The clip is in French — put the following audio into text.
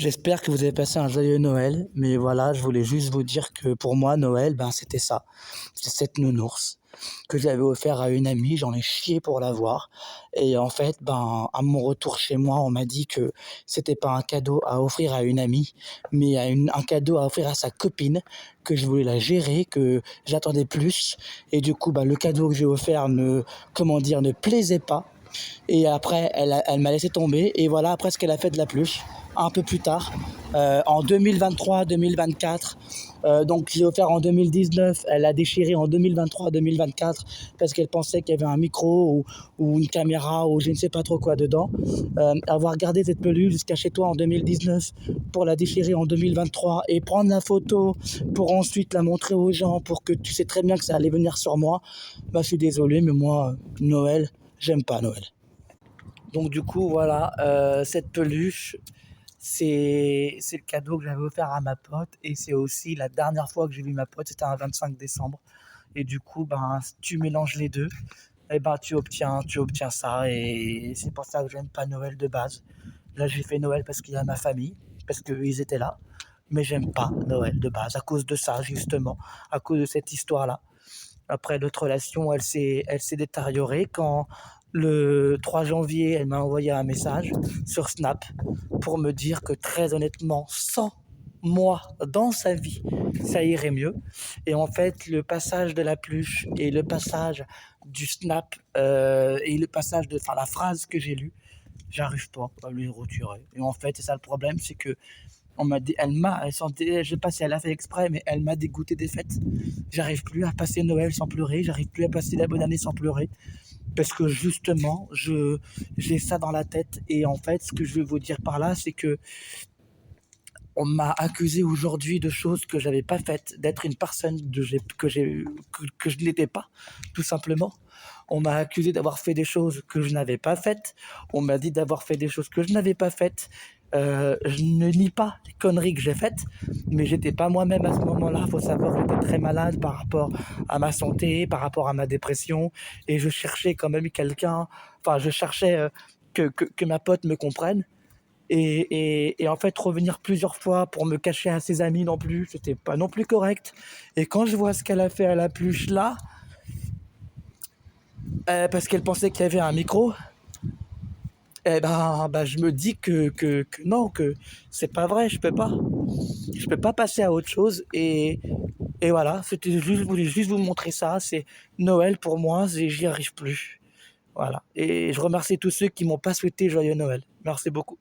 J'espère que vous avez passé un joyeux Noël, mais voilà, je voulais juste vous dire que pour moi, Noël, ben, c'était ça. C'est cette nounours que j'avais offert à une amie, j'en ai chié pour l'avoir. Et en fait, ben, à mon retour chez moi, on m'a dit que c'était pas un cadeau à offrir à une amie, mais un cadeau à offrir à sa copine, que je voulais la gérer, que j'attendais plus. Et du coup, ben, le cadeau que j'ai offert ne plaisait pas. Et après, elle m'a laissé tomber. Et voilà, après ce qu'elle a fait de la pluche, un peu plus tard, en 2023-2024. Donc, j'ai offert en 2019. Elle a déchiré en 2023-2024 parce qu'elle pensait qu'il y avait un micro ou une caméra ou je ne sais pas trop quoi dedans. Avoir gardé cette peluche jusqu'à chez toi en 2019 pour la déchirer en 2023 et prendre la photo pour ensuite la montrer aux gens pour que tu sais très bien que ça allait venir sur moi. Bah, je suis désolé, mais moi, Noël, j'aime pas Noël. Donc du coup, voilà, cette peluche, c'est le cadeau que j'avais offert à ma pote et c'est aussi la dernière fois que j'ai vu ma pote, c'était un 25 décembre. Et du coup, ben, si tu mélanges les deux, et ben, tu obtiens ça et c'est pour ça que j'aime pas Noël de base. Là, j'ai fait Noël parce qu'il y a ma famille, parce qu'ils étaient là, mais j'aime pas Noël de base à cause de ça, justement, à cause de cette histoire-là. Après, notre relation, elle s'est détériorée quand le 3 janvier, elle m'a envoyé un message sur Snap pour me dire que très honnêtement, sans moi dans sa vie, ça irait mieux. Et en fait, le passage de la pluche et le passage du Snap et le passage de, enfin, la phrase que j'ai lue, j'arrive pas à lui retirer. Et en fait, c'est ça le problème, c'est que je sais pas si elle a fait exprès, mais elle m'a dégoûté des fêtes. J'arrive plus à passer Noël sans pleurer, j'arrive plus à passer la bonne année sans pleurer, parce que justement, j'ai ça dans la tête. Et en fait, ce que je veux vous dire par là, c'est que on m'a accusé aujourd'hui de choses que j'avais pas faites, d'être une personne que je n'étais pas, tout simplement. On m'a accusé d'avoir fait des choses que je n'avais pas faites. On m'a dit d'avoir fait des choses que je n'avais pas faites. Je ne nie pas les conneries que j'ai faites, mais j'étais pas moi-même à ce moment-là. Faut savoir que j'étais très malade par rapport à ma santé, par rapport à ma dépression, et je cherchais quand même quelqu'un. Enfin, je cherchais que ma pote me comprenne. Et en fait, revenir plusieurs fois pour me cacher à ses amis non plus, c'était pas non plus correct. Et quand je vois ce qu'elle a fait à la pluche là, parce qu'elle pensait qu'il y avait un micro, je me dis que non, que c'est pas vrai, je peux pas passer à autre chose. Et voilà, je voulais juste vous montrer ça. C'est Noël pour moi, j'y arrive plus. Voilà. Et je remercie tous ceux qui m'ont pas souhaité joyeux Noël. Merci beaucoup.